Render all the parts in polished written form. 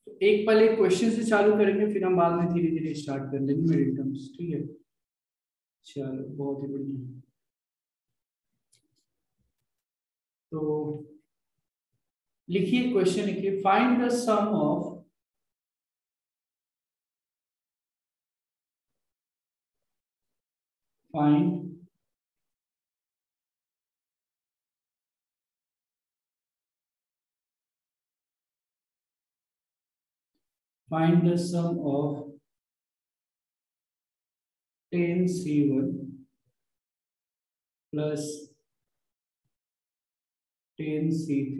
तो एक पहले क्वेश्चन से चालू करेंगे, फिर हम बाद में धीरे धीरे स्टार्ट कर लेंगे मिडिल टर्म्स, ठीक है। चलो बहुत ही बढ़िया। तो लिखिए क्वेश्चन, लिखिए find the sum of find the sum of 10c1 plus 10c3।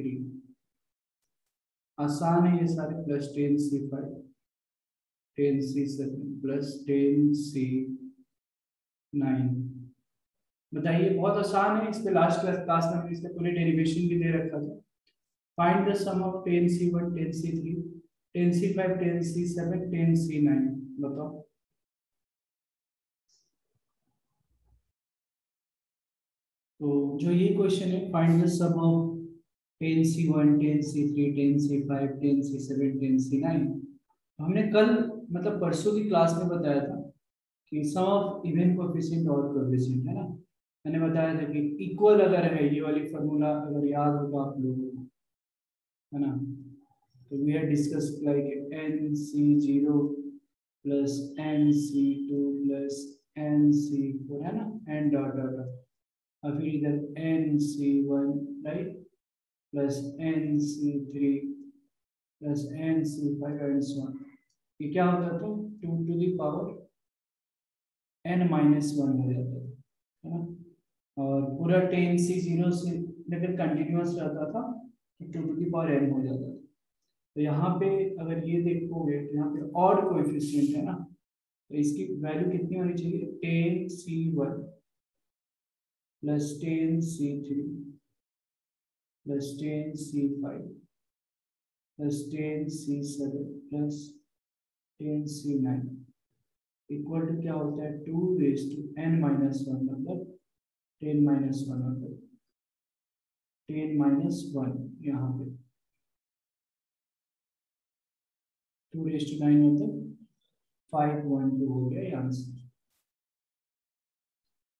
आसान है ये सारे, plus 10c5 10c7 plus 10c9। बताइए, बहुत आसान है। इस पे लास्ट क्लास में मैंने इसका पूरे डेरिवेशन भी दे रखा था। Find the sum of 10c1 10c3 10c5 10c7 10c9। बताओ। तो जो ये क्वेश्चन है, find the sum of 10c1 10c3 10c5 10c7 10c9, हमने कल मतलब परसों की क्लास में बताया था कि सम ऑफ इवन कोएफिशिएंट और कोएफिशिएंट है ना। मैंने बताया था कि इक्वल अगर है, ये वाली फॉर्मूला अगर याद होगा आप लोगों को, है ना। तो we have discussed like nc0 plus nc2 plus nc4, है ना, एंड डॉट डॉट डॉट। और फिर इधर nc1 right plus nc3 plus nc5 and so on. ये क्या होता था, 2 टू द पावर n-1 हो जाता था, है ना। और पूरा 10c0 से लेकर कंटिन्यूअस रहता था तो 2 टू द पावर n हो जाता था। तो यहाँ पे अगर ये देखोगे तो यहाँ पे ऑड कोएफिशिएंट है ना, तो इसकी वैल्यू कितनी होनी चाहिए, 10c1 plus 10c3 plus 10c5 plus 10c7 plus 10c9 equal to क्या होता है, 2n-1, मतलब 10-1 मतलब 10-1 यहाँ पे 2⁻9 मतलब 512 हो गया ये आंसर।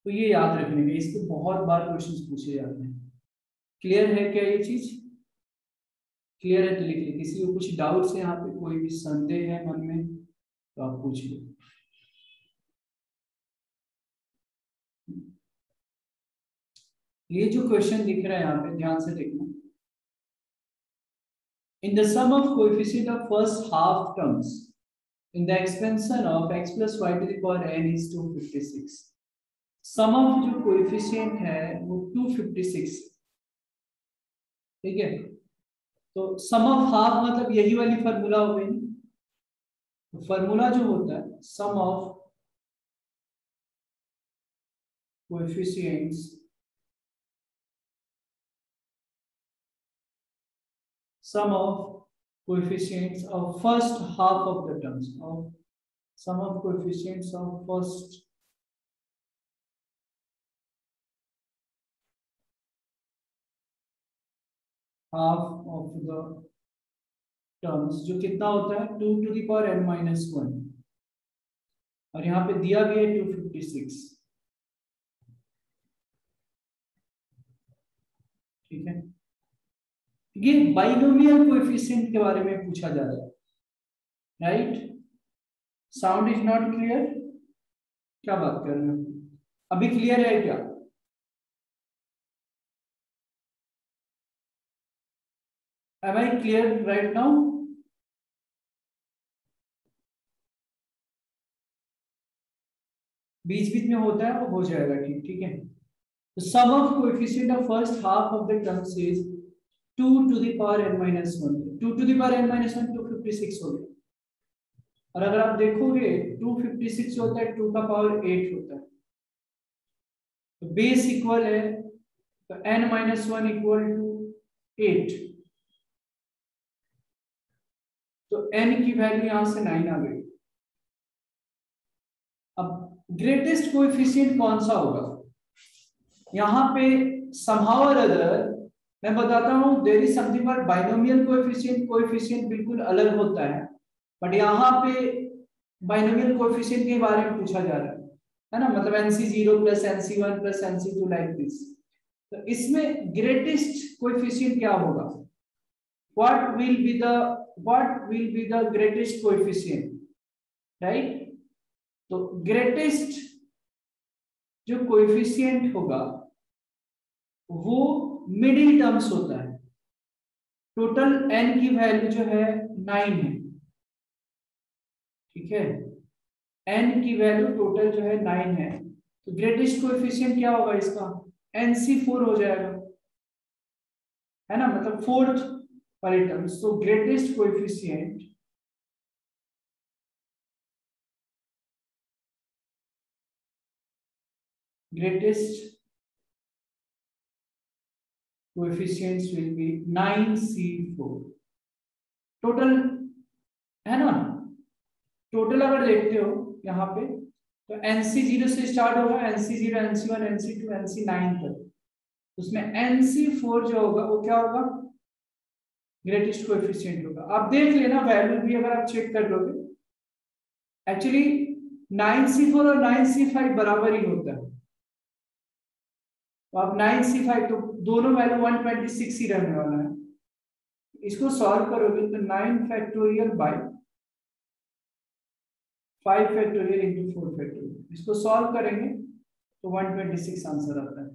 तो ये याद रखने का, इसके बहुत बार क्वेश्चंस पूछे जाते हैं। क्लियर है क्या ये चीज? क्लियर है तो लिख लीजिए। किसी को कुछ डाउट्स है यहाँ पे, कोई भी संदेह है मन में तो आप पूछ लो। ये जो क्वेश्चन दिख रहा है यहाँ पे ध्यान से देखना। In the sum of coefficient of first half terms in the expansion of x plus y to the power n is 256। Sum of जो कोएफिशिएंट है वो 256, ठीक है। तो सम ऑफ हाफ मतलब यही वाली फार्मूला हो गई। तो फार्मूला जो होता है sum of coefficients sum of coefficients of first half of the terms of sum of coefficients of first half of the terms, जो कितना होता है 2 to the power n-1, और यहाँ पे दिया भी है 256, ठीक है। ये बाइनोमियल कोएफिशिएंट के बारे में पूछा जा रहा है, right. Sound is not clear? क्या बात कर रहे हो? अभी क्लियर है क्या? Am I clear right now? बीच बीच में होता है वो हो जाएगा, ठीक ठीक है। तो sum of coefficient of first half of the terms is 2 to the power n-1। 2 to the power n-1 256 हो गया। और अगर आप देखोगे 256 होता है 2 का पावर 8 होता है, तो बेस इक्वल है, तो n-1 इक्वल टू 8, तो n की वैल्यू यहां से 9 आ गई। अब ग्रेटेस्ट कोएफिशिएंट कौन सा होगा? यहाँ पे somehow or other मैं बताता हूँ there is something called binomial coefficient. Coefficient बिल्कुल अलग होता है, बट यहाँ पे बाइनोमियल कोएफिशिएंट के बारे में पूछा जा रहा है ना, मतलब NC0 plus NC1 plus NC2 like this. तो इसमें ग्रेटेस्ट कोएफिशिएंट क्या होगा? What will be the greatest coefficient, right? तो ग्रेटेस्ट जो कोएफिशिएंट होगा वो मिडिल टर्म्स होता है। टोटल n की वैल्यू जो है 9 है, ठीक है, n की वैल्यू टोटल जो है 9 है, तो ग्रेटेस्ट कोएफिशिएंट क्या होगा इसका? NC4 हो जाएगा, है ना, मतलब फोर्थ वाले टर्म्स। तो greatest coefficient coefficients will be 9C4 total, है ना। टोटल अगर देखते हो यहाँ पे तो NC0 से स्टार्ट होगा, NC0 NC1 NC2 NC9 तक। उसमें NC4 जो होगा वो क्या होगा? ग्रेटेस्ट कोएफिशिएंट होगा। आप देख लेना वैल्यू भी अगर आप चेक कर लोगे, एक्चुअली 9C4 और 9C5 बराबर ही होता है। तो आप 9C5 तो दोनों वैल्यू 126 ही रहने वाला है। इसको सॉल्व करोगे तो 9 factorial by 5 factorial into 4 factorial, इसको सॉल्व करेंगे तो 126 आंसर आता है,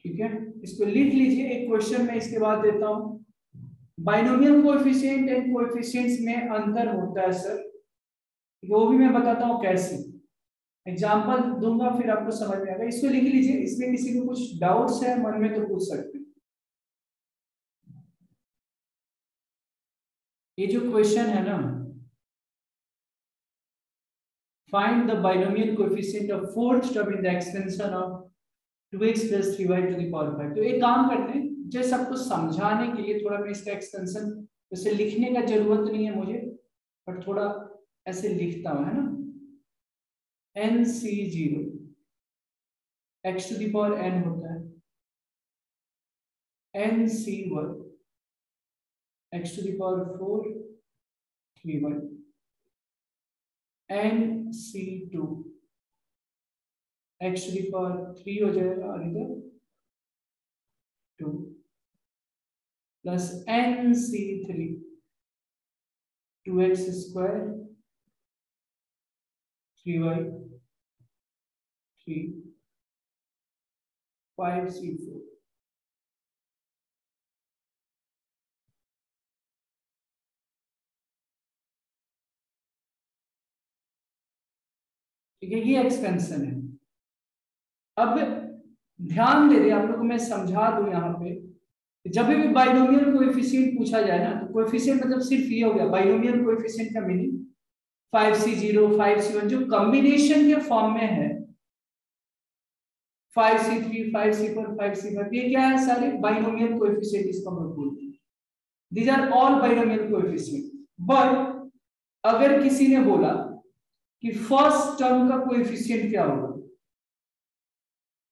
ठीक है। इसको लिख लीजिए, एक क्वेश्चन में इसके बाद देता हूं। बाइनोमियल कोएफिशिएंट एंड कोएफिशिएंट्स में अंतर होता है सर, वो भी मैं बताता हूं कैसे, एग्जांपल दूंगा फिर आपको समझ में आएगा। इसको लिख लीजिए, इसमें किसी को कुछ डाउट्स है मन में तो पूछ सकते हैं। ये जो क्वेश्चन है ना, find the binomial coefficient of fourth term in the expansion of 2x plus 3y to the power 5। तो एक काम करते हैं, जैसे सबको समझाने के लिए थोड़ा मैं इसका एक्सटेंशन, वैसे लिखने का जरूरत नहीं है मुझे, पर थोड़ा ऐसे लिखता हूं, है ना। NC0 x to the power n होता है, NC1 x to the power 4 3y, NC2 x to the power 3 हो जाएगा और इधर 2 plus NC3 2x square 3y 3 5C4। ठीक है, ये एक्सपेंशन है। अब ध्यान दे दे आप लोग को, मैं समझा दूं यहाँ पे, जब भी बाइनोमियल कोएफिशिएंट पूछा जाए ना, तो कोएफिशिएंट मतलब सिर्फ ये हो गया, बाइनोमियल कोएफिशिएंट का मीनिंग 5C0 5C1 जो कॉम्बिनेशन के फॉर्म में है, 5C3 5C4 5C5, ये क्या है? सारे बाइनोमियल कोएफिशिएंट इसको हम बोलते हैं। These are all binomial coefficient. But अगर किसी ने बोला कि फर्स्ट टर्म का कोएफिशिएंट क्या होगा,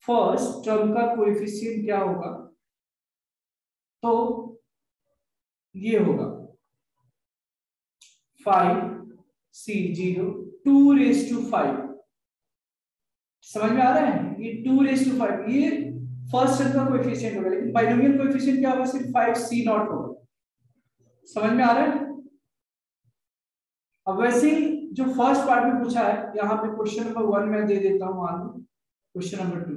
फर्स्ट टर्म का कोएफिशिएंट क्या होगा, तो ये होगा 5C0 2⁵5। समझ में आ रहा है? ये 2⁵5 ये फर्स्ट टर्म का कोएफिशिएंट होगा, लेकिन बाइनोमियल कोएफिशिएंट क्या होगा? सिर्फ 5C0 होगा। समझ में आ रहा है? अब वैसे ही जो फर्स्ट पार्ट में पूछा है, यहाँ पे क्वेश्चन नंबर 1 मैं दे देता हूँ, मान लो क्वेश्चन नंबर 2।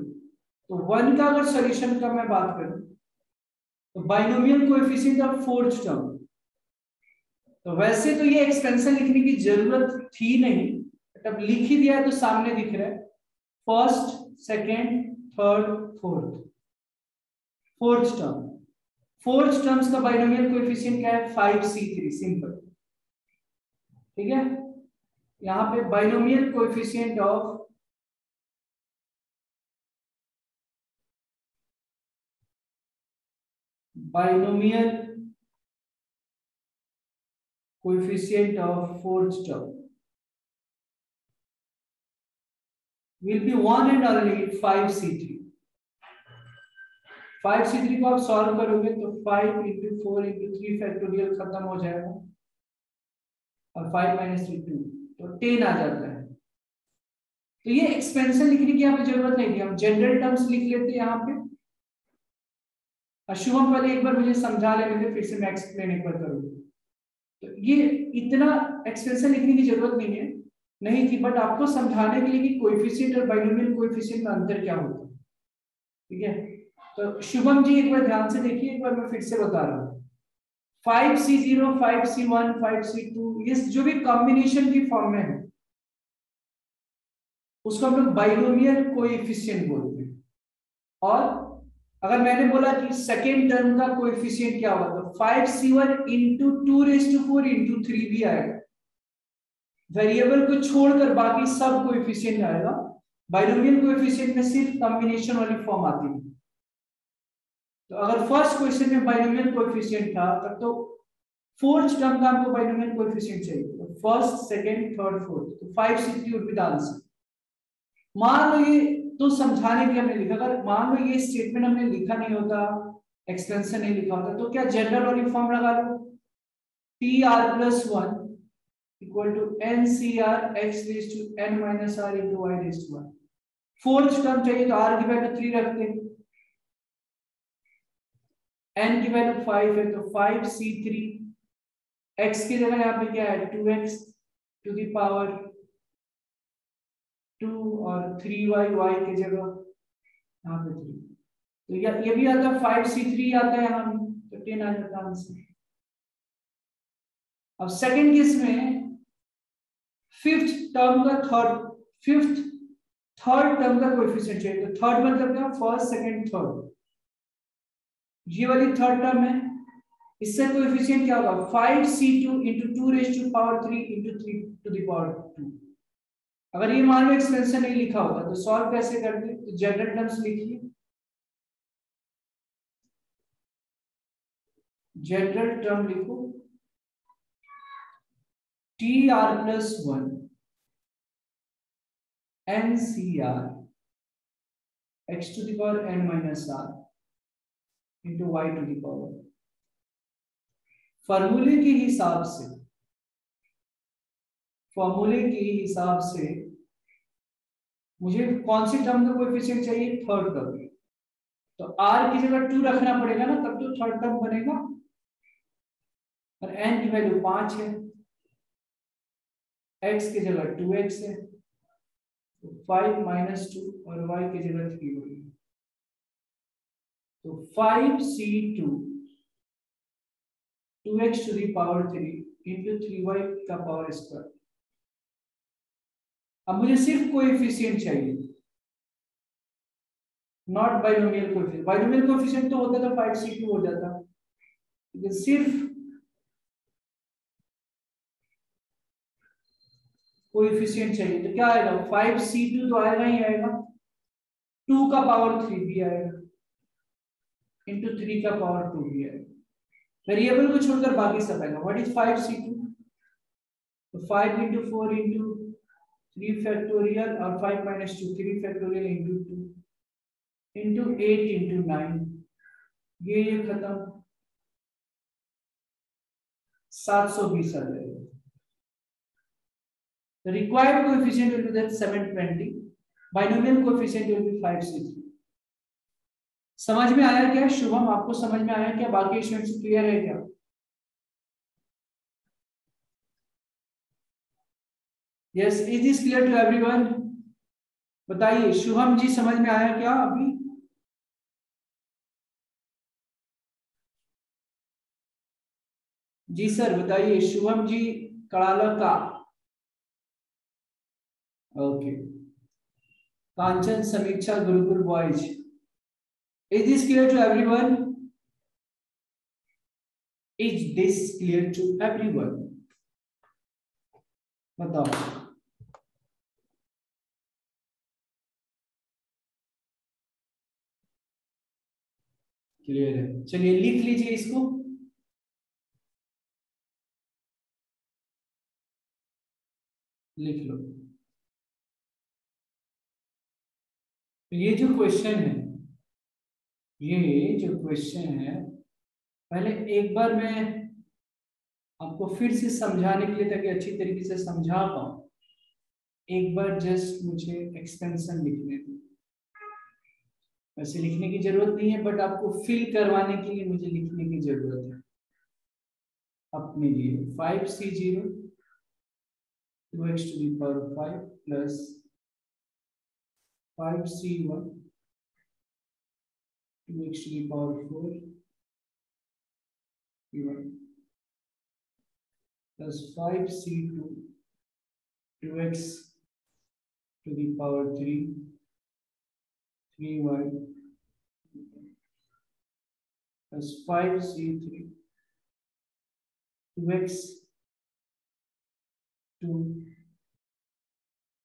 तो 1 का अगर सॉल्यूशन का मैं बात करूं, तो binomial coefficient of fourth term, तो वैसे तो ये एक्सपेंशन लिखने की जरूरत थी नहीं, बट अब लिख ही दिया है तो सामने दिख रहा है, first second third fourth, fourth term. Fourth terms का बाइनोमियल कोएफिशिएंट क्या है? 5C3, सिंपल, ठीक है। यहाँ पे binomial coefficient of binomial coefficient of fourth term will be 1 and only 5C3। 5c3 को आप सॉल्व करोगे तो 5 इंटू 4 इंटू 3 फैक्टोरियल खत्म हो जाएगा, और 5 माइनस 3 2, तो 10 आ जाता है। तो ये एक्सपेंशन लिखने की हमें जरूरत नहीं थी, हम जनरल टर्म्स लिख लेते यहाँ पे। शुभम पहले एक बार मुझे समझा लेने थे, फिर से मैं एक्सप्लेन एक बार करूँ। तो ये इतना एक्सपेंशन लिखने की जरूरत नहीं थी, बट आपको समझाने के लिए कि कोएफिशिएंट और बाइनोमियल कोएफिशिएंट में अंतर क्या होता है, ठीक है। तो शुभम जी एक बार ध्यान से देखिए, एक बार मैं फिर से बता रहा हूँ। 5c0 5c1 5c2 ये जो भी कॉम्बिनेशन की फॉर्म में है उसको हम लोग बाइनोमियल कोएफिशिएंट बोलते हैं। और अगर मैंने बोला कि सेकेंड टर्म का कोएफिशिएंट क्या होगा, तो 5c1 इंटू 2⁴ इंटू 3 भी आएगा। वेरिएबल को छोड़कर बाकी सब कोएफिशिएंट आएगा। बाइनोमियल कोएफिशिएंट में सिर्फ कॉम्बिनेशन वाली फॉर्म आती है। तो अगर फर्स्ट क्वेश्चन में बाइनोमियल कोएफिशिएंट था, तब तो फोर्थ टर्म का हमको बाइनोमियल कोएफिशिएंट चाहिए। तो फर्स्ट, सेकंड, थर्ड, फोर्थ, तो 5c3 would be the answer. मान लो ये तो समझाने के लिए हमने लिखा, अगर मान लो ये स्टेटमेंट हमने लिखा नहीं होता, एक्सपेंशन नहीं लिखा होता, तो क्या जनरल वाली फॉर्म लगा लो, tr+1 equal to ncr x raise to n minus r into y raise to 1। Fourth term चाहिए तो r की वैल्यू 3 रखते हैं, n की वैल्यू 5 है तो 5c3, x की जगह यहाँ पे क्या है 2x टू द पावर 2 और 3y, y की जगह यहाँ पे 3, तो ये भी आता है 5c3 आता है यहाँ, तो 10 आ जाता है आंसर। अब सेकंड केस में फिफ्थ टर्म का कोएफिशिएंट चाहिए, तो थर्ड मतलब क्या, फर्स्ट, सेकंड, थर्ड, ये वाली थर्ड टर्म है, इससे कोएफिशिएंट क्या होगा 5c2 into 2⁵3 into 3 to the power 2। अगर ये मान लो एक्सपेंशन नहीं लिखा होता तो सॉल्व कैसे करते, तो जनरल टर्म्स लिखिए, जनरल टर्म लिखो tr+1 ncr x to the power n minus r into y to the power. फॉर्मूले के हिसाब से मुझे कौन सी टर्म का कोएफिशिएंट चाहिए, थर्ड टर्म, तो r की जगह 2 रखना पड़ेगा ना, तब तो थर्ड टर्म बनेगा। और n की वैल्यू 5 है, x की जगह 2x है, तो 5 माइनस 2 और y की जगह 3 होगी, तो 5c2 2x to the power 3 into 3y का पावर स्क्वायर। अब मुझे सिर्फ कोएफिशिएंट चाहिए, not binomial coefficient. Binomial coefficient तो होता तो 5c2 हो जाता, लेकिन सिर्फ कोएफिशिएंट चाहिए। तो क्या आएगा, 5c2 तो आएगा ही आएगा, 2 का पावर 3 भी आएगा, इंटू 3 का पावर 2 भी आएगा। वेरिएबल को छोड़कर बाकी सब आएगा। व्हाट इज 5c2, तो 5 इंटू 4 इंटू 3 फैक्टोरियल और 5 minus 2 3 factorial into 2 into 8 into 9, ये खत्म, 720 आ जाएगा। The required coefficient will be that 720. Binomial coefficient will be 5c3. समझ में आया क्या शुभम, आपको समझ में आया क्या, बाकी स्टूडेंट्स क्लियर है क्या? Yes, is this clear to everyone? बताइए शुभम जी, समझ में आया क्या अभी? जी सर बताइए, शुभम जी कड़ाला का। Okay, Kanchan Samiksha Gurukul boys, is this clear to everyone? Is this clear to everyone? बताओ। क्लियर है, चलिए लिख लीजिए इसको। लिख लो, ये जो क्वेश्चन है ये जो क्वेश्चन है, पहले एक बार मैं आपको फिर से समझाने के लिए, ताकि अच्छी तरीके से समझा पाऊं, एक बार जस्ट मुझे एक्सपेंशन लिखने दो। वैसे लिखने की जरूरत नहीं है, बट आपको फिल करवाने के लिए मुझे लिखने की जरूरत है अपने लिए। 5c0 2x to the power 5 plus 5c1 2x to the power 4 plus 5c2 2x to the power 3y plus 5c3 2x 2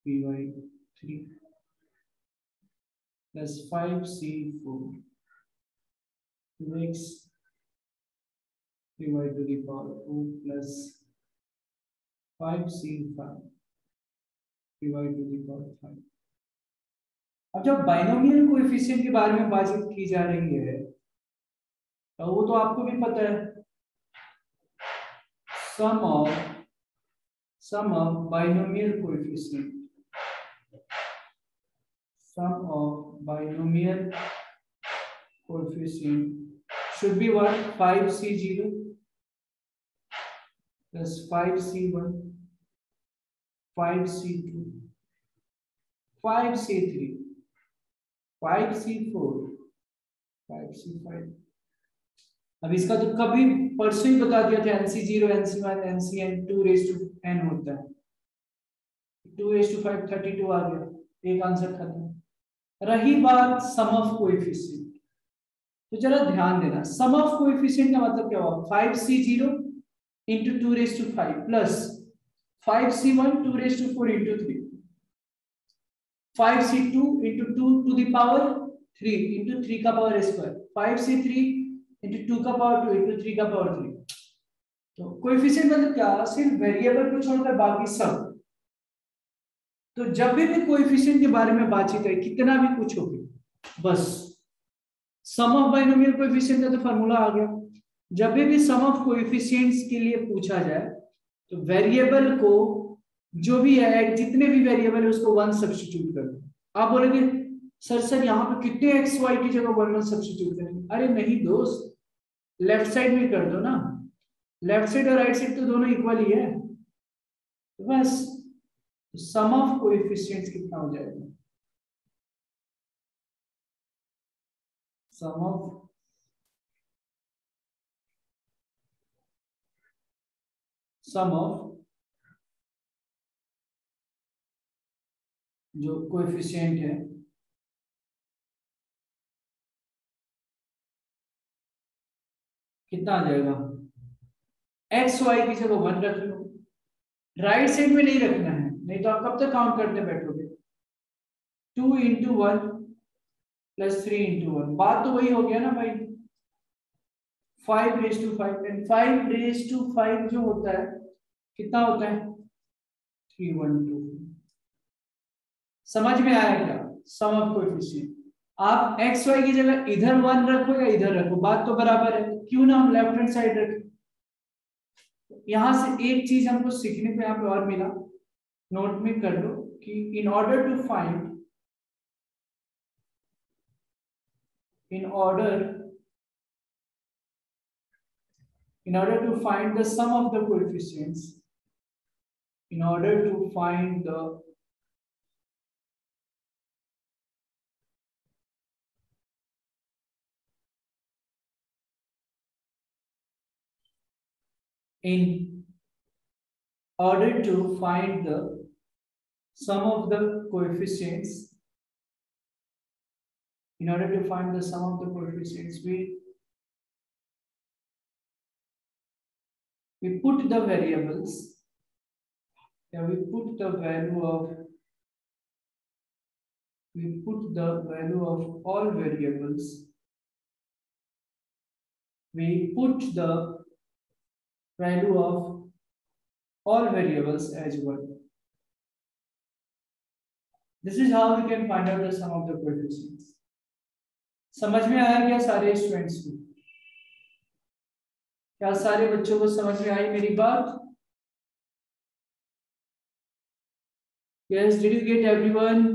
py3 plus 5c4 2x 3y to the power 4 plus 5c5 3y to the power 5। अब जब binomial coefficient के बारे में बातचीत की जा रही है, तो वो तो आपको भी पता है, sum of binomial coefficient, sum of binomial coefficient should be what? 5c0 plus 5c1 5c2 5c3 5c4 5c5। अब इसका तो कभी परसों ही बता दिया था, NC0 NC1 NCn 2 raised to n होता है, 2 raised to 5 32 आ गया, एक आंसर खत्म। रही बात सम ऑफ कोएफिशिएंट, तो जरा ध्यान देना, सम ऑफ कोएफिशिएंट का मतलब क्या हुआ? 5c0 into 2 raised to 5 plus 5c1 2 raised to 4 into 3 5c2 into 2 to the power 3 into 3 का पावर स्क्वायर 5c3 into 2 का पावर 2 into 3 का पावर 3। तो कोएफिशिएंट मतलब क्या? सिर्फ वेरिएबल को छोड़कर बाकी सब। तो जब भी कोएफिशिएंट के बारे में बातचीत है, कितना भी कुछ हो, बस सम ऑफ बाइनोमियल कोएफिशिएंट का तो फार्मूला आ गया। जब भी सम ऑफ कोएफिशिएंट्स के लिए पूछा जाए, तो वेरिएबल को जो भी है, जितने भी वेरिएबल है उसको 1 सब्स्टिट्यूट कर दो। आप बोलेंगे सर यहाँ पे कितने एक्स वाई की जगह 1 सब्स्टिट्यूट करेंगे? अरे नहीं दोस्त, लेफ्ट साइड में कर दो ना, लेफ्ट साइड और राइट साइड तो दोनों इक्वल ही है। तो बस सम ऑफ कोएफिशिएंट्स कितना हो जाएगा? सम ऑफ जो कोएफिशिएंट है कितना आ जाएगा? एक्स वाई की जगह 1 रख लो, राइट साइड में नहीं रखना है, नहीं तो आप कब तक काउंट करते बैठोगे? 2 into 1 plus 3 into 1, बात तो वही हो गया ना भाई। 5 raised to 5 and 5 raised to 5 जो होता है कितना होता है? 312। समझ में आया क्या? सम ऑफ कोएफिशिएंट। आप एक्स वाई की जगह इधर 1 रखो या इधर रखो, बात तो बराबर है, क्यों ना हम लेफ्ट हैंड साइड रखें। यहां से एक चीज हमको सीखने को यहाँ पे और मिला, नोट में कर लो कि in order to find the sum of the coefficients, in order to find the sum of the coefficients, we put the variables, we put the value of all variables, we put the value of all variables as 1. This is how we can find out the sum of the coefficients. समझ में आया क्या सारे students को? क्या सारे बच्चों को समझ में आई मेरी बात? Yes, did you get everyone?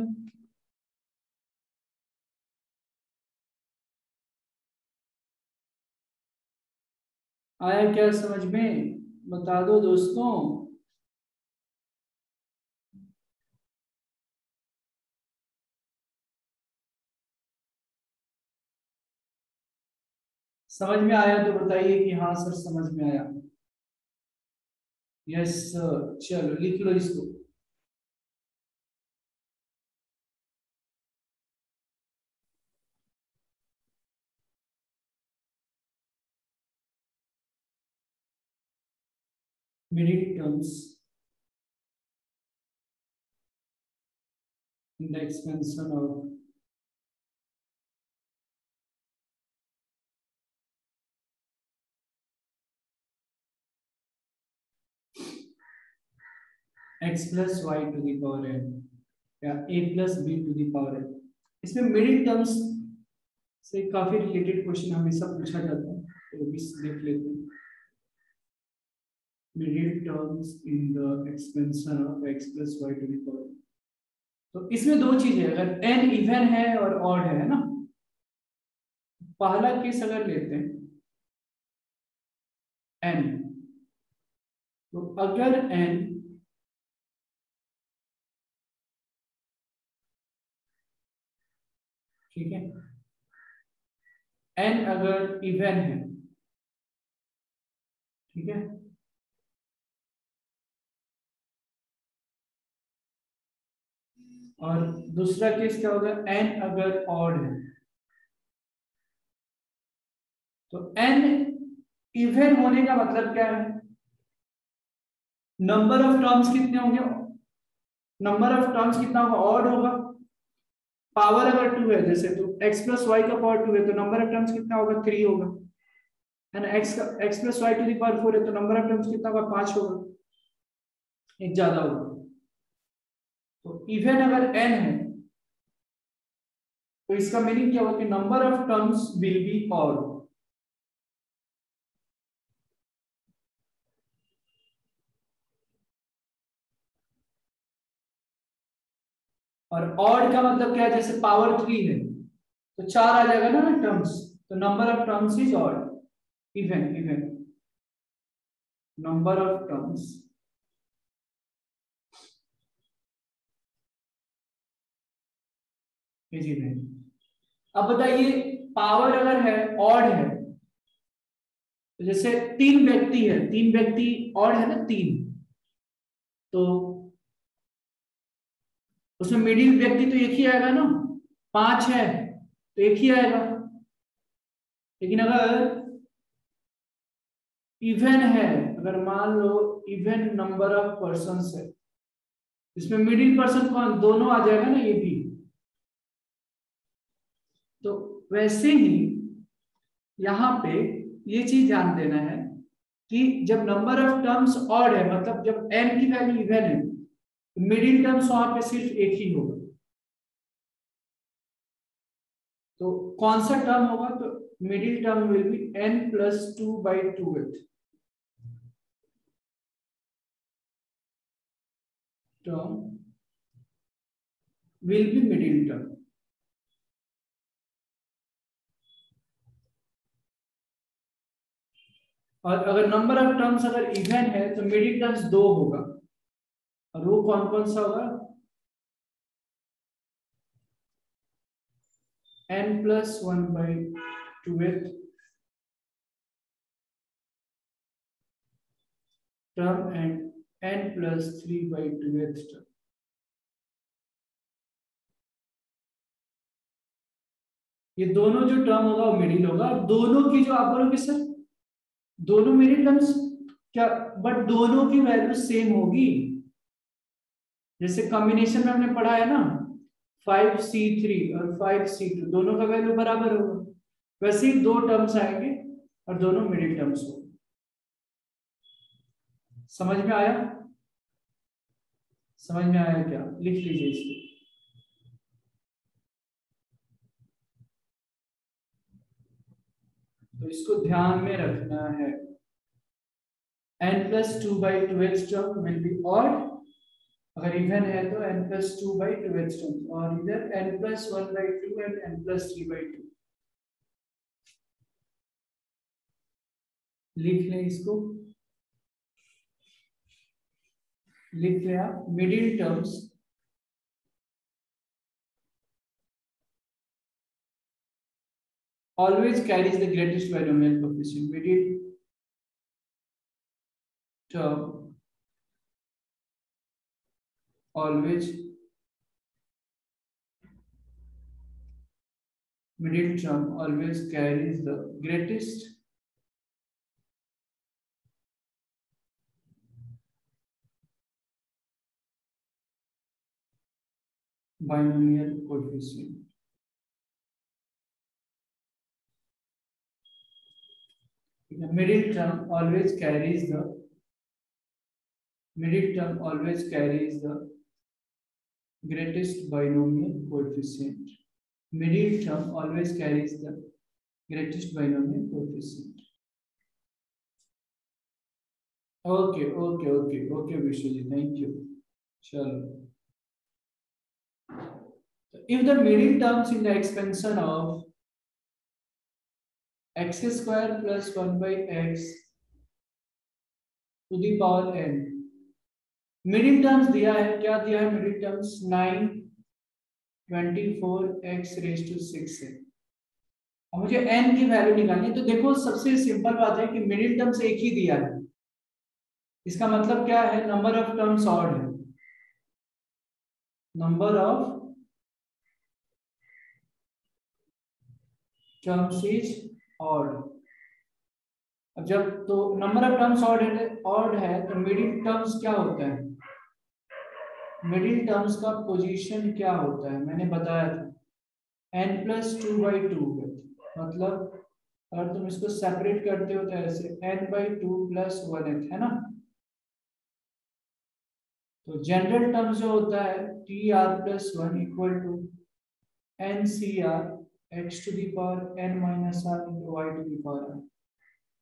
आया क्या समझ में? बता दो दोस्तों। समझ में आया तो बताइए कि हाँ सर समझ में आया। यस सर, चलो लिख लो इसको। Middle terms in the expansion of x plus Y to the power n या a plus B to the power n। इसमें मिडिल टर्म्स से काफी रिलेटेड क्वेश्चन हमेशा पूछा जाता है, तो भी देख लेते हैं। Middle terms in the expansion of x plus Y to the power n। तो इसमें दो चीजें, अगर n इवन है और ऑड है ना, पहला केस अगर लेते हैं n, तो अगर n ठीक है, n अगर इवन है, ठीक है, और दूसरा केस क्या होगा, n अगर ऑड है। तो n इवन होने का मतलब क्या है, नंबर ऑफ टर्म्स कितने होंगे, नंबर ऑफ टर्म्स कितना होगा, ऑड होगा। पावर अगर 2 है, जैसे तो x प्लस वाई का पावर 2 है, तो नंबर ऑफ टर्म्स कितना होगा, 3 होगा, है ना। x plus Y to the power 4 है, तो नंबर ऑफ टर्म्स कितना होगा, 5 होगा, एक ज्यादा होगा। तो इवन अगर n है, तो इसका मीनिंग क्या होगा कि number of terms will be odd. और ऑड का मतलब क्या है, जैसे पावर 3 है तो 4 आ जाएगा ना टर्म्स, तो number of terms is odd. Even even number of terms is even. अब बताइए, पावर अगर है, ऑड है, तो जैसे 3 व्यक्ति है, 3 व्यक्ति ऑड है ना, 3, तो उसमें मिडिल व्यक्ति तो एक ही आएगा ना, 5 है तो एक ही आएगा। लेकिन अगर इवन है, अगर मान लो इवन नंबर ऑफ पर्संस है, इसमें मिडिल पर्सन कौन, दोनों आ जाएगा ना, ये भी। तो वैसे ही यहां पे ये चीज ध्यान देना है कि जब नंबर ऑफ टर्म्स ऑड है, मतलब जब n की वैल्यू इवन है, तो मिडिल टर्म्स वहां पे सिर्फ एक ही होगा। तो कौन सा टर्म होगा, तो middle term will be n plus 2/2 term will be middle term. और अगर नंबर ऑफ टर्म्स अगर इवन है, तो मिडिल टर्म्स 2 होगा, और वो कौन कौन सा होगा, n plus 1/2 term and n plus 3/2 term. ये दोनों जो टर्म होगा वो मिडिल होगा, और दोनों की जो आप बोलोगे सर दोनों मिडिल टर्म्स क्या, बट दोनों की वैल्यू सेम होगी। जैसे कॉम्बिनेशन में हमने पढ़ा है ना, 5c3 और 5c2 दोनों का वैल्यू बराबर होगा, वैसे ही दो टर्म्स आएंगे और दोनों मिडिल टर्म्स होंगे। समझ में आया? समझ में आया क्या, लिख लीजिए इसको। तो इसको ध्यान में रखना है। n plus 2/2x term will be odd, अगर इवन है तो n plus 2/2x टर्म, और इधर n plus 1/2 and n plus 3/2। लिख लें इसको, लिख लें आप। Middle terms always carries the greatest binomial coefficient. Middle term always carries the greatest binomial coefficient. The middle term always carries the greatest binomial coefficient. Middle term always carries the greatest binomial coefficient. Okay, Vishwajit, thank you. Chalo. If the middle terms in the expansion of x square plus 1/x to the power n, middle terms दिया है, क्या दिया है middle terms? 9 24x raise to 6 है। अब मुझे n की value निकालनी है। तो देखो सबसे सिंपल बात है कि मिडिल टर्म्स एक ही दिया है, इसका मतलब क्या है? नंबर ऑफ टर्म्स ऑड है, number of terms is odd. अब जब तो नंबर ऑफ टर्म्स ऑड है तो मिडिल टर्म्स क्या होता है? मिडिल टर्म्स का पोजीशन क्या होता है? मैंने बताया था n plus 2/2, मतलब अगर तुम इसको सेपरेट करते हो तो ऐसे n/2 plus 1h है ना। तो जनरल टर्म जो होता है tr+1 equal to ncr x to the power n minus r into y to the power r।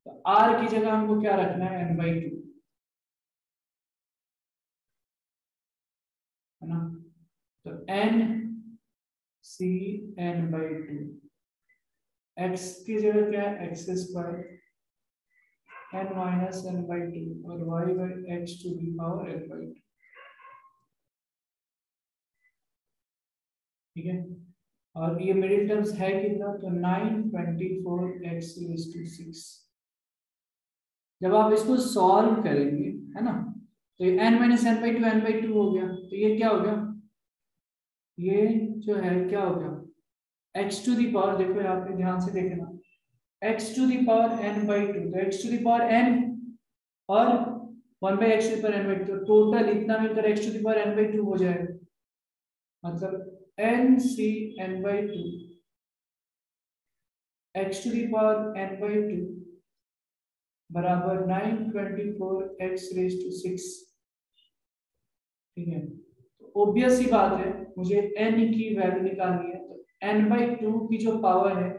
तो r की जगह हमको क्या रखना है? n/2 है ना। तो n c n/2, x की जगह क्या है? x² n minus n/2 और y/x to the power n/2। ठीक है, और ये मिडिल टर्म्स है कितना? तो 9 24x raised to 6। जब आप इसको सॉल्व करेंगे है ना, तो ये n minus n/2 n/2 हो गया। तो ये क्या हो गया? ये जो है क्या हो गया? x to the power, देखो यहाँ पे ध्यान से देखना, x to the power n/2, तो x to the power n और 1/x to the power n/2, तो टोटल इतना मिलकर x to the power n/2 हो जाएगा। मतलब nc n/2 x to the power n/2 बराबर 9 24x raised to 6। ठीक है, तो ऑब्वियस ही बात है मुझे n की वैल्यू निकालनी है। तो n/2 की जो पावर है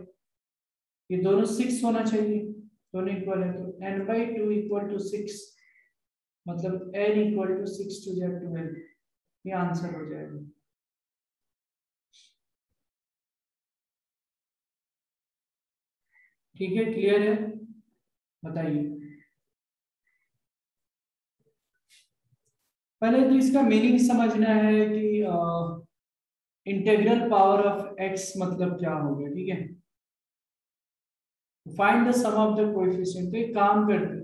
ये दोनों 6 होना चाहिए, दोनों इक्वल है। तो n/2 इक्वल टू 6, मतलब n equal to 6 to the 12, ये आंसर हो जाएगा। ठीक है, क्लियर है? बताइए। पहले तो इसका मीनिंग समझना है कि इंटीग्रल पावर ऑफ x मतलब क्या होगा। ठीक है, find the sum of the coefficient. तो एक काम करते हैं,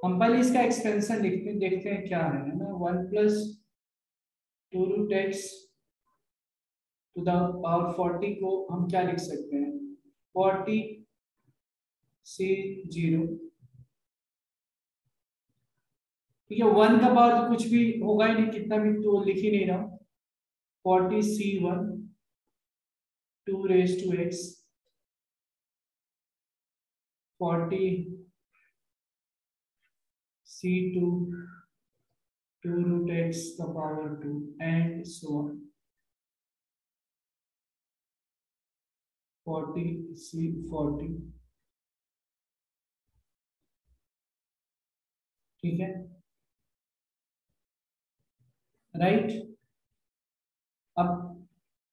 हम पहले इसका एक्सपेंशन लिखते हैं, देखते हैं क्या है ना। 1 plus 2 root x to the power 40 को हम क्या लिख सकते हैं? 40c0। ठीक है, 1 का पावर तो कुछ भी होगा ही नहीं, कितना भी तो लिख ही नहीं रहा। 40c1 2 raised to x 40c2 2 root x the power 2 and so on। 40C40, ठीक है, राइट। अब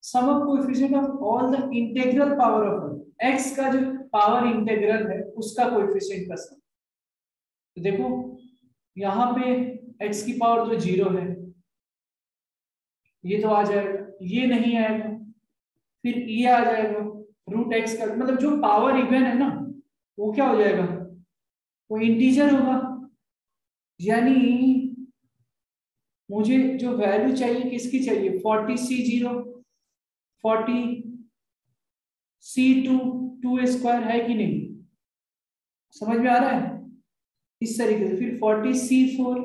sum of coefficient of all the integral power of x का जो पावर इंटीग्रल है उसका कोएफिशिएंट का सम। तो देखो यहाँ पे एक्स की पावर तो 0 है, ये तो आ जाएगा, ये नहीं आएगा, फिर ये आ जाएगा, रूट एक्स का मतलब जो पावर इवन है ना वो क्या हो जाएगा, वो इंटीजर होगा। यानी मुझे जो वैल्यू चाहिए किसकी चाहिए, 40C0, 40C2, 2 स्क्वायर है कि नहीं, समझ में आ रहा है। इस तरीके से फिर 40C4,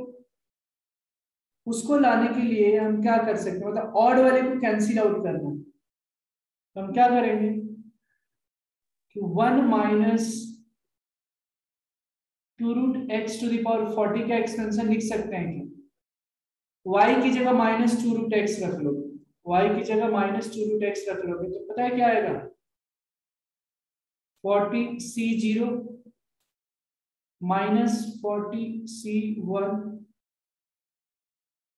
उसको लाने के लिए हम क्या कर सकते हैं, मतलब ऑड वाले को कैंसिल आउट करना है। तो हम क्या करेंगे कि 1 माइनस 2√x⁴ का एक्सपेंशन लिख सकते हैं क्या, y की जगह -2√x रख लो, y की जगह -2√x रख लोगे तो पता है क्या आएगा, 40C0 minus 40C1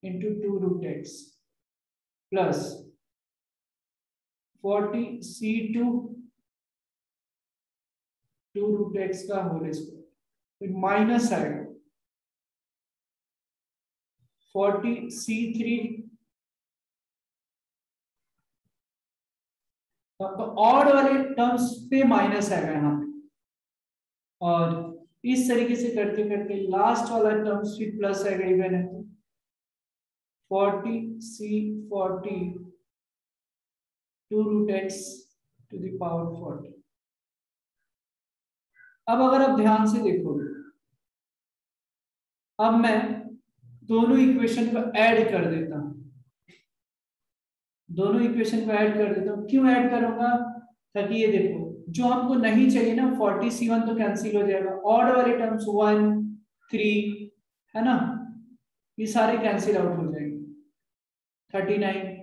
into 2√x plus 40C2 2√x का होल स्क्वायर, फिर माइनस आएगा 40C3, तो ऑड वाले टर्म्स पे माइनस आएगा यहाँ पे, और इस तरीके से करते करते लास्ट वाला टर्म्स फिर प्लस आएगा, इवन है तो 40C40 2√x⁴। अब अगर आप ध्यान से देखोगे, अब मैं दोनों इक्वेशन को ऐड कर देता हूं, दोनों इक्वेशन को ऐड कर देता हूं, क्यों ऐड करूंगा, ताकि ये देखो जो हमको नहीं चाहिए ना 40C1 तो कैंसिल हो जाएगा, ऑड वाले टर्म्स 1 3 है ना, ये सारे कैंसिल आउट हो जाएंगे, 39।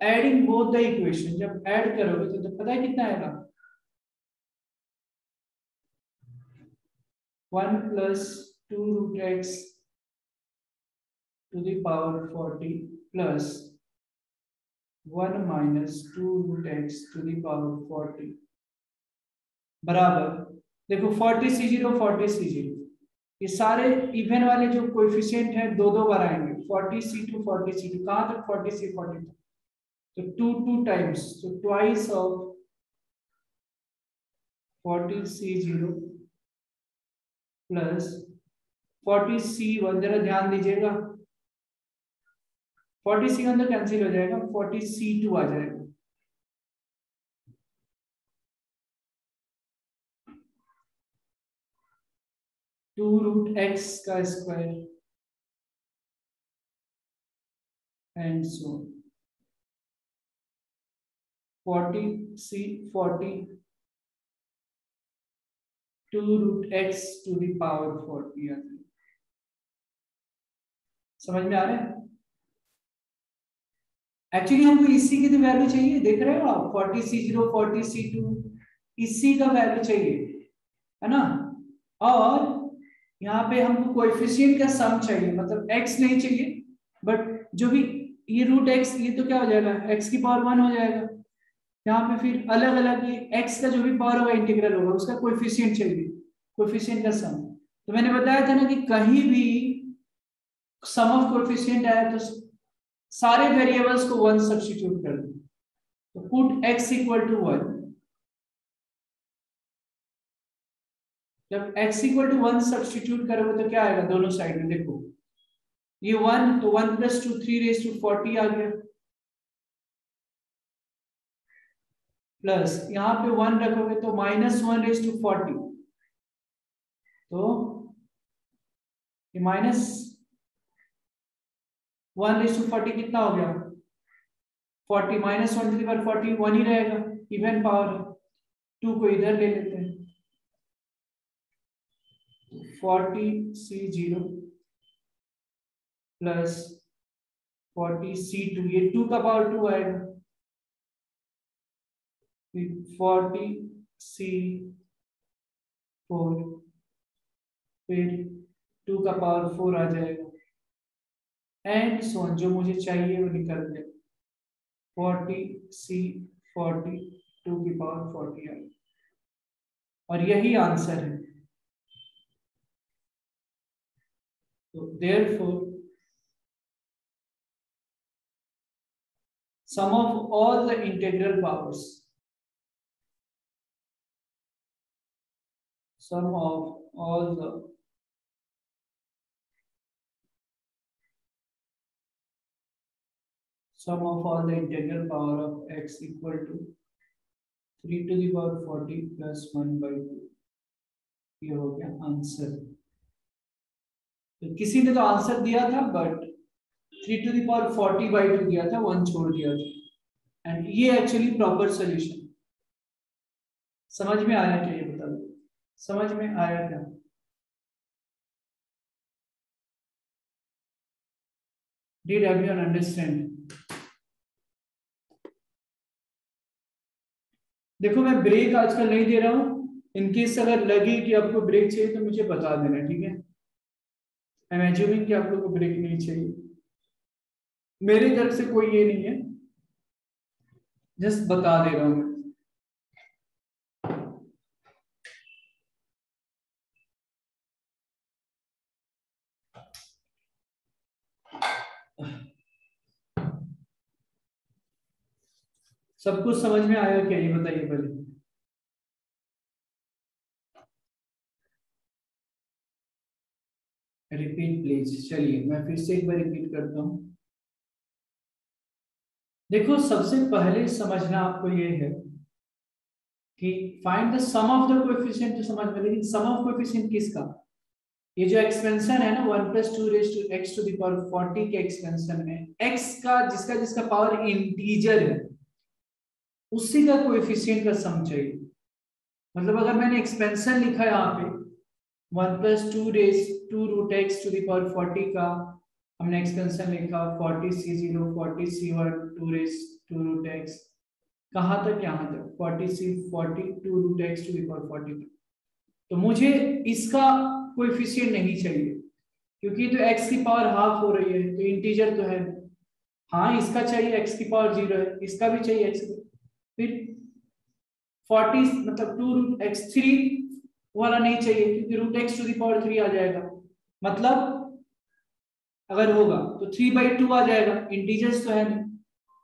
एडिंग बोथ द इक्वेशन, जब ऐड करोगे तो पता है कितना आएगा, 1 plus 2√x⁴ plus 1 minus 2√x⁴ बराबर, देखो 40C0 40C0 ये सारे इवन वाले जो कोएफिशिएंट है दो दो बार आएंगे, 40C2 40C2 कहां तक 40C40 तक, तो 2 टाइम्स, तो twice of 40C0 plus 40C1, जरा ध्यान दीजिएगा 40C1 तो कैंसिल हो जाएगा, 40C2 आ जाएगा, टू रूट एक्स का square and so 40C40 2√x⁴ समझ में आ रहा है। एक्चुअली हमको इसी की तो वैल्यू चाहिए, देख रहे हो आप 40C0 40C2 इसी का वैल्यू चाहिए है ना, और यहाँ पे हमको कोएफिशिएंट का सम चाहिए, मतलब x नहीं चाहिए, बट जो भी ये √x ये तो क्या हो जाएगा, x की पावर 1 हो जाएगा, यहाँ पे फिर अलग अलग ये x का जो भी पावर होगा इंटीग्रल होगा उसका कोएफिशिएंट चाहिए, कोएफिशिएंट का सम। तो मैंने बताया था ना कि कहीं भी सम ऑफ कोएफिशिएंट आया तो सारे वेरिएबल्स को 1 सब्स्टिट्यूट कर दो, तो पुट x इक्वल टू 1, जब x इक्वल टू 1 सब्स्टिट्यूट करोगे तो क्या आएगा दोनों साइड में, देखो ये 1 तो 1 + 2 3⁻40 आ गया, प्लस यहाँ पे 1 रखोगे तो -1⁻40, तो ये -1⁻40 कितना हो गया, 40 -1 1 ही रहेगा, इवन पावर 2 को इधर ले लेते हैं, 40C0 प्लस 40C2, ये 2 का पावर 2 आएगा, 40C4, फिर 2 का पावर 4 आ जाएगा, एंड सो जो मुझे चाहिए वो निकल गया 40C40 2 की पावर 40 आ गई, और यही आंसर है। तो therefore sum of all the integral powers, sum of all the integral power of x equal to 3 to the power 40 plus 1/2, ये हो गया आंसर। तो किसी ने तो आंसर दिया था बट 3 to the power 40/2 दिया था, 1 छोड़ दिया था, एंड ये एक्चुअली प्रॉपर सॉल्यूशन। समझ में आया क्या, ये बता दो, समझ में आया क्या? Did everyone understand? देखो मैं ब्रेक आजकल नहीं दे रहा हूं, इनकेस अगर लगे कि आपको ब्रेक चाहिए तो मुझे बता देना, ठीक है? आई एम एज्यूमिंग कि आप लोगों को ब्रेक नहीं चाहिए, मेरी तरफ से कोई ये नहीं है, जस्ट बता दे रहा हूं मैं। सब कुछ समझ में आया क्या, ये बताइए पहले। Repeat please. चलिए मैं फिर से एक बार रिपीट करता हूं। देखो सबसे पहले समझना आपको ये है कि find the sum of the coefficient, तो समझ में, लेकिन सम ऑफ कोएफिशिएंट किसका? ये जो एक्सपेंशन है ना 1 + 2 raised to x to the power 40 के एक्सपेंशन में x का जिसका जिसका पावर इंटीजर है उसी का कोएफिशिएंट का सम चाहिए। मतलब अगर मैंने एक्सपेंशन लिखा है यहाँ पे 1 + 2 raised to root x to the power 40 का हमने एक्सपेंशन लिखा 40C0 40C1 2 raised to root x, कहाँ तक, यहाँ तक 40C40 2 root x to the power 40 तक। तो मुझे इसका कोएफिशिएंट नहीं चाहिए क्योंकि तो x की पावर हाफ हो रही है, तो इंटीजर तो है। हाँ इसका चाहिए x की पावर 0 है, इसका भी चाहिए x, फिर 40 मतलब 2 root x3 वाला नहीं चाहिए क्योंकि root x to the power 3 आ जाएगा, मतलब अगर होगा तो 3/2 आ जाएगा, इंटीजर्स तो है नहीं।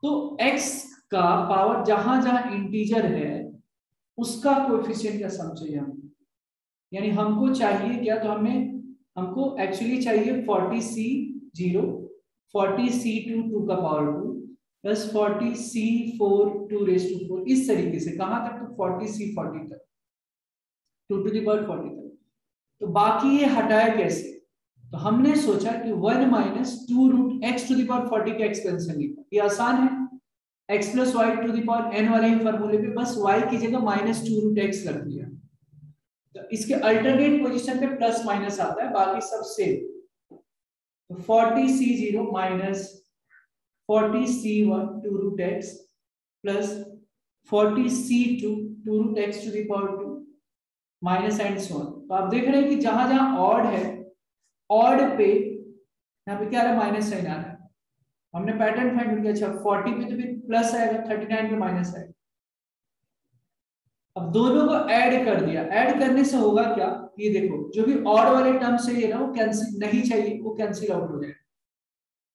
तो x का पावर जहां जहां इंटीजर है उसका कोएफिशिएंट का सम चाहिए हमें, यानी हमको चाहिए क्या, तो हमको एक्चुअली चाहिए 40C0 40C2 2 का power 2 plus 40C4 2 raised to 4, इस तरीके से कहां तक, तो 40C40 तक 2 to the power 40 तक। तो बाकी ये हटाया कैसे, तो हमने सोचा कि 1 - 2 root x to the power 40 का एक्सपेंशन लिखा, ये आसान है, x + y to the power n वाले ही फॉर्मूले पे बस y की जगह -2 root x रख दिया। तो इसके अल्टरनेट पोजीशन पे प्लस माइनस आता है, बाकी सब सेम। तो 40C0 - 40C1 2 root x plus 40C2 2 root x to the power 2 minus and so on. तो आप देख रहे हैं कि जहां जहां ऑड है, ऑड पे यहाँ पे क्या आ रहा है, माइनस साइन आ रहा है। हमने पैटर्न फाइंड किया, अच्छा 40 पे तो फिर प्लस आएगा, 39 पे माइनस आएगा। अब दोनों को ऐड कर दिया, ऐड करने से होगा क्या, ये देखो जो भी ऑड वाले टर्म से ये ना वो कैंसिल नहीं चाहिए, वो कैंसिल आउट हो जाएगा,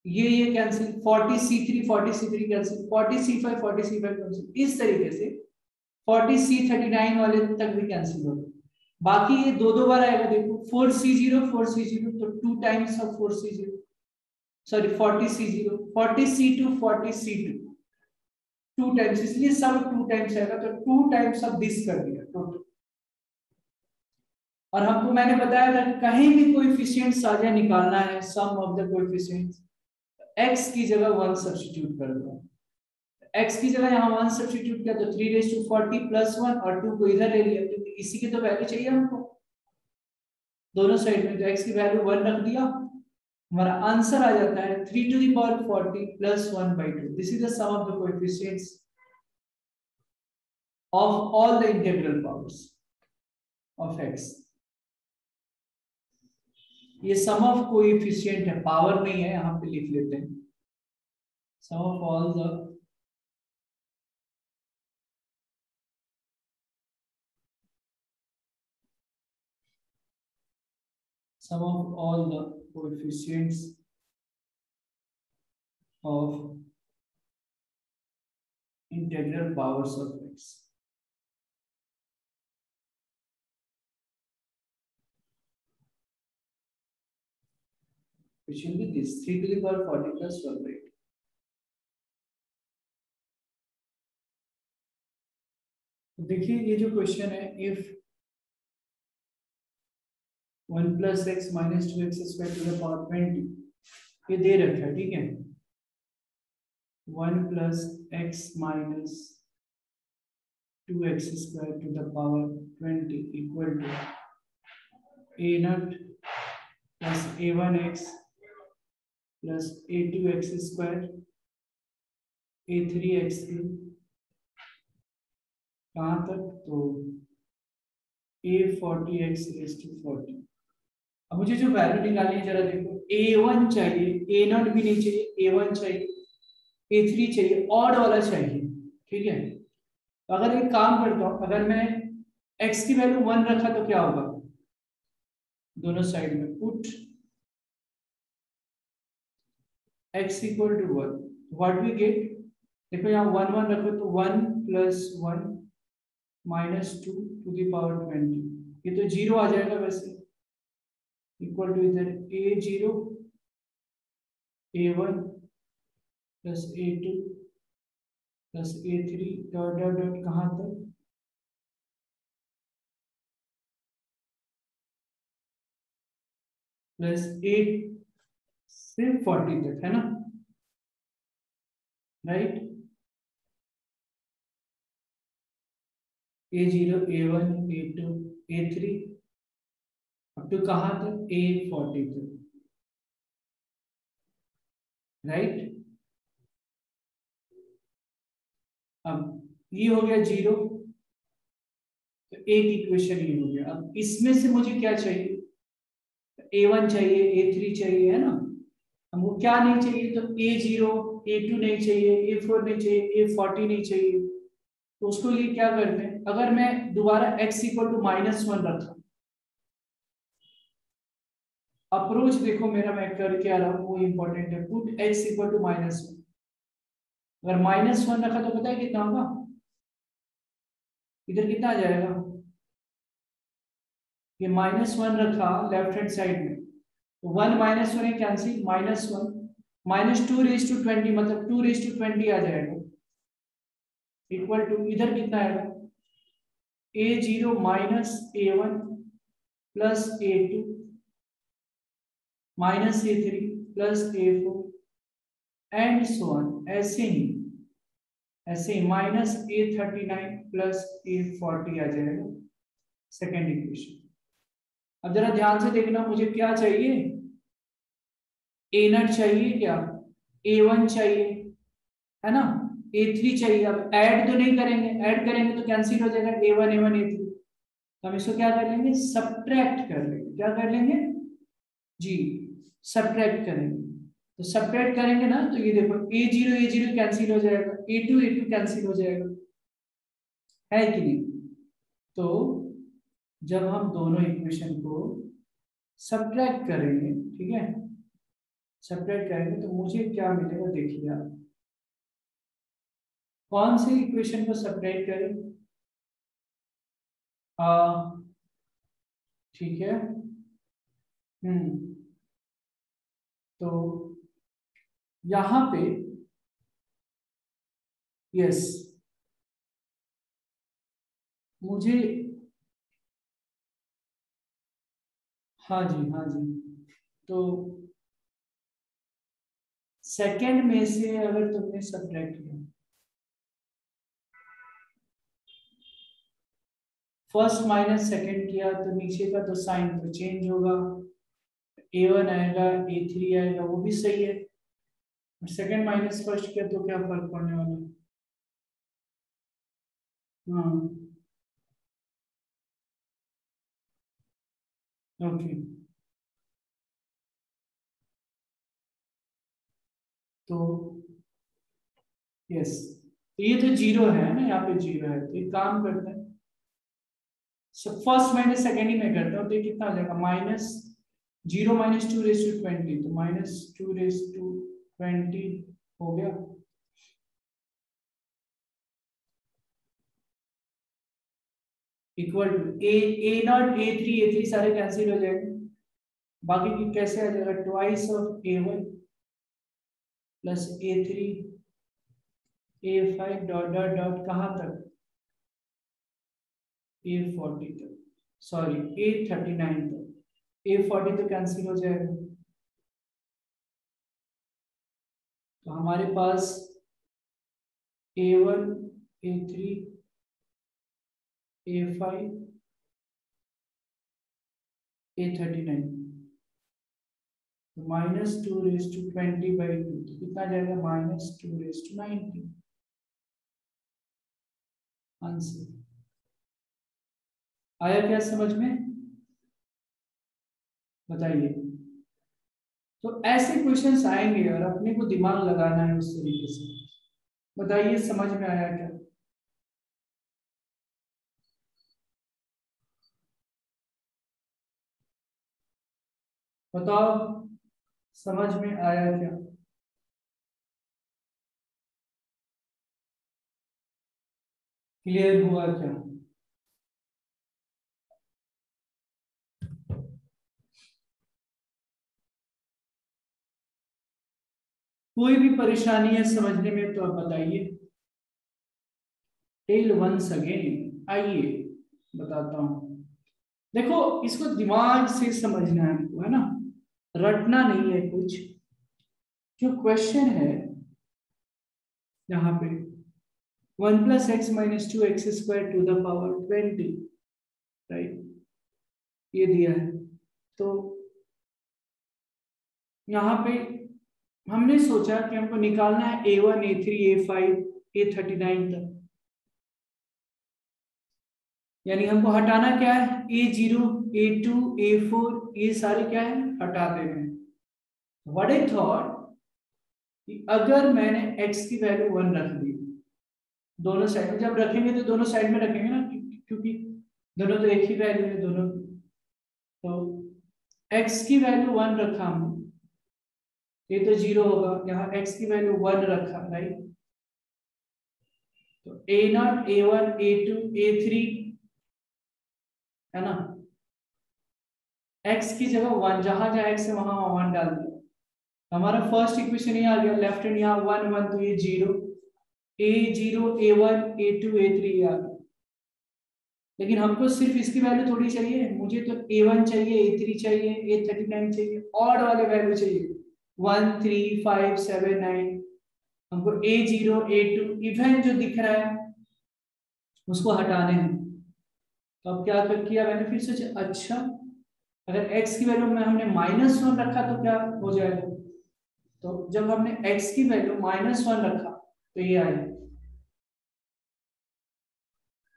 ये cancel 40C3 40C3 cancel 40C5 40C5 cancel, इस तरीके से 40C39 वाले तक भी कैंसिल हो गए। बाकी ये दो बार आएगा, देखो 4C0 4C0 तो 2 times of 4C0 sorry 40C0 40C2 40C2 2 times, इसलिए सब 2 टाइम्स आएगा, तो 2 टाइम्स ऑफ दिस कर दिया टोटल। और हमको मैंने बताया था कहीं भी कोएफिशिएंट्स आ जाए निकालना है sum of the coefficients, x की जगह 1 सब्स्टिट्यूट कर दो, x की जगह यहाँ 1 सब्स्टिट्यूट किया तो 3⁻40 + 1 और 2 को इधर ले लिया क्योंकि इसी की तो वैल्यू चाहिए हमको दोनों साइड में, तो x की वैल्यू 1 रख दिया, हमारा आंसर आ जाता है 3 to the power 40 + 1/2। This is the sum of the coefficients of all the integral powers of x. ये सम ऑफ कोएफिशिएंट है, पावर नहीं है, यहां पे लिख लेते हैं sum of all the sum of all the coefficients of integral powers of x, which will be this 3 to the power 40 plus 12 8. तो देखिए ये जो क्वेश्चन है, if 1 plus x minus 2x square to the power 20 ये दे रखा है, ठीक है। 1 plus x minus 2x square to the power 20 equal to a naught plus a1x plus a2x square a3x कहाँ तक, तो a40x raised to 40। अब मुझे जो वैल्यू निकालनी है जरा देखो, a1 चाहिए, a0 भी नहीं चाहिए, a1 चाहिए, a3 चाहिए, ऑड वाला चाहिए, ठीक है। तो अगर एक काम करता हूं, अगर मैं x की वैल्यू 1 रखा तो क्या होगा, दोनों साइड में put x equal to 1, what we get, देखो यहाँ 1 1 रखो तो 1 plus 1 minus 2 to the power 20, ये तो 0 आ जाएगा वैसे, इक्वल टू इधर a0 a1 plus a2 plus a3 dot dot dot कहाँ तक, प्लस 8 से 40 तक, है ना, right. a0 a1 a2 a3 अब तो कहाँ तक, a40 तक, राइट। अब ये हो गया 0, तो एक इक्वेशन ये हो गया। अब इसमें से मुझे क्या चाहिए, a1 चाहिए, a3 चाहिए, है ना। हमको क्या नहीं चाहिए, तो a0 a2 नहीं चाहिए, a4 नहीं चाहिए, a40 नहीं चाहिए। तो उसको लिए क्या करते हैं, अगर मैं दोबारा x इक्वल टू -1 रखा, अप्रोच देखो मेरा मैं कर क्या रहा हूं वो इंपॉर्टेंट है, पुट x इक्वल टू -1। अगर -1 रखा तो पता है कितना होगा, इधर कितना आ जाएगा, ये -1 रखा लेफ्ट हैंड साइड में, तो 1 -1 कैंसिल, -1 -2 रेज टू 20 मतलब 2 रेज टू 20 आ जाएगा, इक्वल टू इधर कितना आएगा, a0 minus a1 plus a2 minus a3 plus a4 and so on, ऐसे ही -a39 प्लस a40 आ जाएगा, सेकेंड इक्वेशन। अब जरा ध्यान से देखना, मुझे क्या चाहिए, a0 चाहिए, क्या a1 चाहिए, है ना, a3 चाहिए। अब ऐड तो नहीं करेंगे, ऐड करेंगे तो कैंसिल हो जाएगा a1 a3, तो हम इसको क्या कर लेंगे, सब्ट्रैक्ट कर लेंगे, क्या कर लेंगे जी, सब्ट्रैक्ट करेंगे। तो सब्ट्रैक्ट करेंगे ना, तो ये देखो a0 कैंसिल हो जाएगा, a2 कैंसिल हो जाएगा, है कि नहीं। तो जब हम दोनों इक्वेशन को सब्ट्रैक्ट करेंगे, ठीक है, सब्ट्रैक्ट करेंगे तो मुझे क्या मिलेगा, देखिए आप कौन से इक्वेशन को सब्ट्रैक्ट करें, ठीक है, तो यहां पे यस मुझे, हाँ जी हाँ जी, तो सेकंड में से अगर तुमने सब्ट्रैक्ट किया, फर्स्ट माइनस सेकंड किया, तो नीचे का तो साइन तो चेंज होगा, a1 आएगा a3 आएगा, वो भी सही है। सेकंड माइनस फर्स्ट किया तो क्या फर्क पड़ने वाला है, हाँ ओके। तो यस, तो ये तो जीरो है ना, यहाँ पे जीरो है, तो एक काम करते हैं, फर्स्ट माइनस सेकेंड ही मैं करता हूँ, तो ये कितना आ जाएगा, minus zero minus two raise to twenty, तो minus two raise to twenty हो गया। Equal to a naught a three सारे कैंसिल हो जाएंगे, बाकी की कैसे आ जाएगा, twice of A one plus a three a five dot dot dot कहाँ तक, ए फोर्टी तक, सॉरी ए थर्टी नाइन तक, ए फोर्टी तो कैंसिल हो जाएगा, तो हमारे पास a one a three a five A thirty nine, तो minus two raise to twenty by two, तो कितना जाएगा, minus two raise to ninety, answer आया क्या समझ में, बताइए। तो ऐसे क्वेश्चंस आएंगे और अपने को दिमाग लगाना है उस तरीके से, बताइए समझ में आया क्या। बताओ समझ में आया क्या, क्लियर हुआ क्या। कोई भी परेशानी है समझने में तो आप बताइए। टेल वंस अगेन, आइए बताता हूं। देखो इसको दिमाग से समझना है हमको, है ना, रटना नहीं है कुछ। जो क्वेश्चन है यहाँ पे, one plus X minus two X square to the power twenty, right, ये दिया है। तो यहाँ पे हमने सोचा कि हमको निकालना है a one a three a five A thirty nine तक, यानी हमको हटाना क्या है, a zero a two a four, ये सारे क्या है, हटा देने हैं। व्हाट आई थॉट कि अगर मैंने x की वैल्यू वन रख दी, दोनों साइड में जब रखेंगे तो दोनों साइड में रखेंगे ना, क्योंकि दोनों तो एक ही वैल्यू है दोनों, तो x की वैल्यू वन रखा हमने, ये तो जीरो होगा, यहाँ x की वैल्यू वन रखा, राइट, तो a naught a one a two a three, है ना, x की जगह वन, जहां जहां x है वहां वन डाल दिया, हमारा फर्स्ट इक्वेशन ये आ गया, लेफ्ट हैंड यहाँ वन वन, तो ये zero, a zero a one a two a three आ गया। लेकिन हमको सिर्फ इसकी वैल्यू थोड़ी चाहिए, मुझे तो ए वन चाहिए, ए थ्री चाहिए, ए थर्टी नाइन चाहिए, ऑड वाले वैल्यू चाहिए, one three five seven nine, हमको ए जीरो ए टू इवन जो दिख रहा है उसको हटाने हैं। तो अब क्या कर किया मैंने, फिर सोचा अच्छा अगर x की वैल्यू में हमने माइनस वन रखा तो क्या हो जाएगा, तो जब हमने x की वैल्यू माइनस वन रखा तो ये आया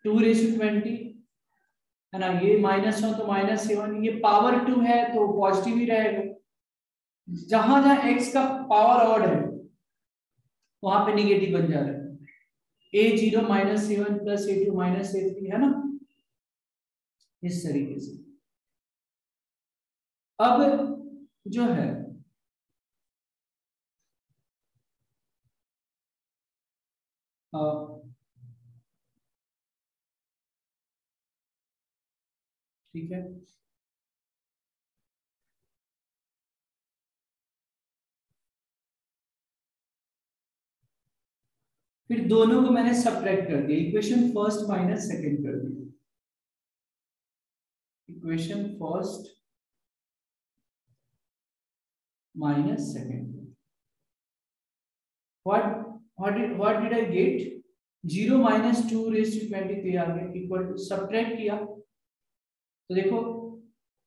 टू रेस टू ट्वेंटी, है ना, ये माइनस वन तो माइनस सेवन, ये पावर टू है तो पॉजिटिव ही रहेगा, जहां जहां x का पावर ऑड है वहां पे निगेटिव बन जा रहा है, a zero minus seven plus a two minus a three, है ना, इस तरीके से। अब जो है ठीक है, फिर दोनों को मैंने सब्ट्रैक्ट कर दिया, इक्वेशन फर्स्ट माइनस सेकंड कर दिया, equation first minus second, what did I get, zero minus two raise to twenty पे आ गया, इक्वल टू सब्ट्रैक्ट किया तो देखो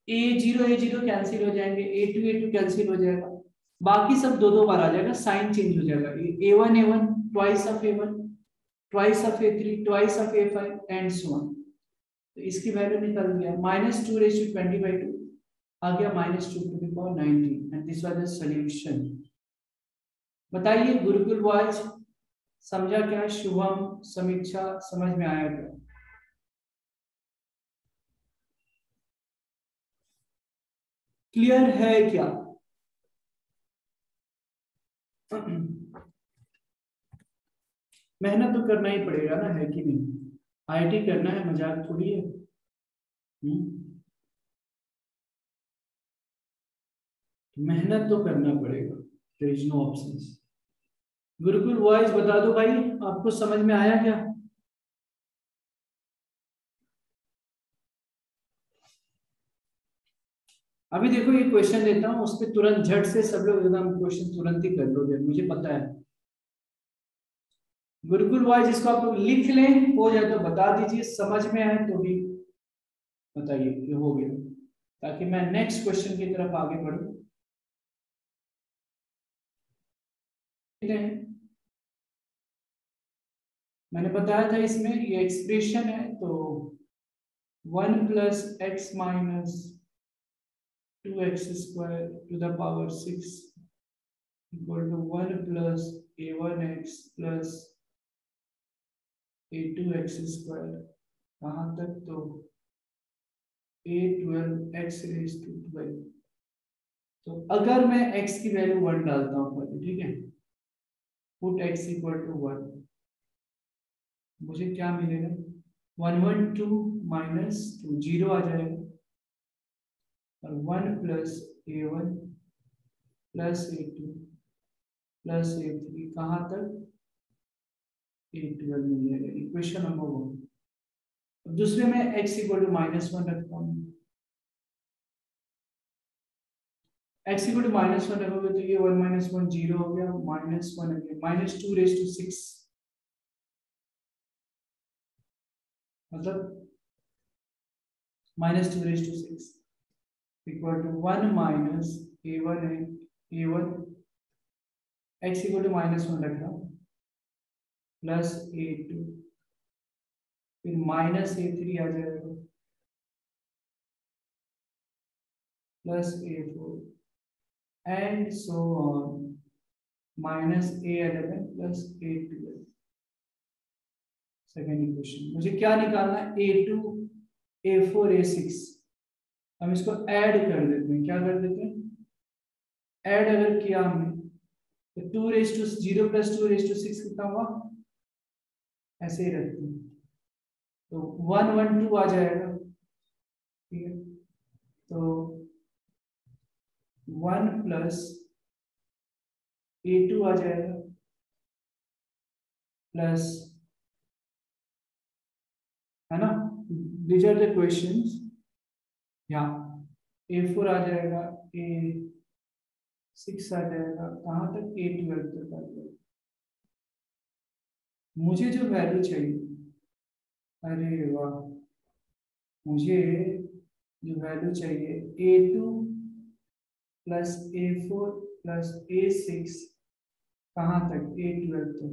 ए जीरो कैंसिल हो जाएंगे, ए टू कैंसिल हो जाएगा, बाकी सब दो दो बार आ जाएगा, साइन चेंज हो जाएगा, A one twice of A one, twice of A3, twice of A5 and so on. तो इसकी वैल्यू निकल गया -2^20/2 आ गया -2^19 and this was the solution. बताइए गुरुकुल बॉयज समझा क्या? शुभम, समीक्षा, समझ में आया क्या? क्लियर है क्या? मेहनत तो करना ही पड़ेगा ना, है कि नहीं? आईटी करना है, मजाक थोड़ी है। मेहनत तो करना पड़ेगा, there is no options. Gurukul boys बता दो भाई, आपको समझ में आया क्या? अभी देखो ये क्वेश्चन देता हूँ, उस पर तुरंत झट से सब लोग एकदम क्वेश्चन तुरंत ही कर लोगे, मुझे पता है। गुरुकुल बॉयज इसको आप लोग लिख लें, हो जाए तो बता दीजिए, समझ में आए तो भी बताइए कि हो गया, ताकि मैं नेक्स्ट क्वेश्चन की तरफ आगे बढ़ूं। मैंने बताया था इसमें ये एक्सप्रेशन है, तो 1 + x - 2x² ⁶ equal to 1 + a1x + a2x²। कहाँ तक? तो a12x⁴। तो अगर मैं x की वैल्यू 1 डालता हूँ पहले, ठीक है, पुट x = 1, मुझे क्या मिलेगा? 112 - 2 0 आ जाएगा, और 1 + a1 + a2 + a3 कहाँ तक? a12 मिल जाएगा, इक्वेशन नंबर 1। दूसरे में x = -1 रखता हूँ, x = -1 रखोगे तो ये 1 - 1 0 हो गया, -1 अगेन -2^6, मतलब -2^6 equal to 1 - a1 a1 x = -1 रख रहा हूँ प्लस a2, फिर -a3 आ जाएगा plus a4 and so on -a11 plus a12। Second equation मुझे क्या निकालना है? a2 a4 a6। हम इसको ऐड कर देते हैं, क्या कर देते हैं? ऐड अगर किया हमने तो 2^0 + 2^6 कितना हुआ? ऐसे ही रखते हैं, तो 1 1 2 आ जाएगा, ठीक है। तो 1 + a2 आ जाएगा प्लस, है ना, दीज आर द क्वेश्चंस। यहाँ a4 आ जाएगा, a6 आ जाएगा, कहाँ तक? a12 तक आ जाएगा। मुझे जो वैल्यू चाहिए, अरे वाह, मुझे जो वैल्यू चाहिए a2 + a4 + a6 कहाँ तक? a12 तक।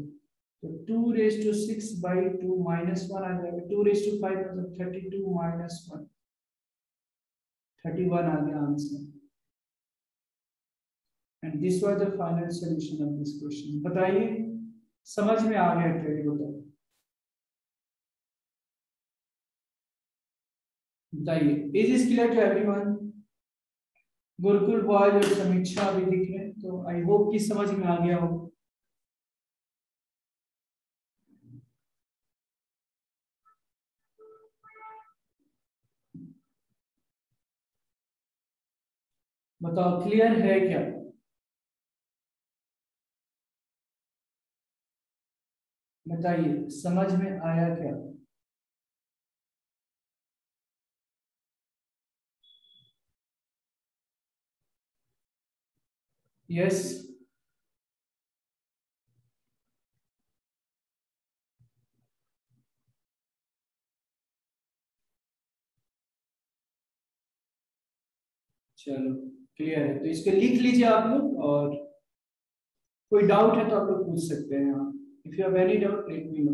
तो 2^6/2 -1 आ जाएगा, 2^5 मतलब 32 - 1 31 आ गया answer. And this was the final solution of this question. बताइए समझ में आ गया क्या? ये बताओ, बताइए, is this clear to everyone? Gurukul boys और समीक्षा अभी दिख रहे हैं, तो आई होप कि समझ में आ गया हो। बताओ क्लियर है क्या? बताइए समझ में आया क्या? यस। चलो क्लियर है, तो इसको लिख लीजिए आप लोग, और कोई डाउट है तो आप लोग पूछ सकते हैं। If you have any doubt let me know.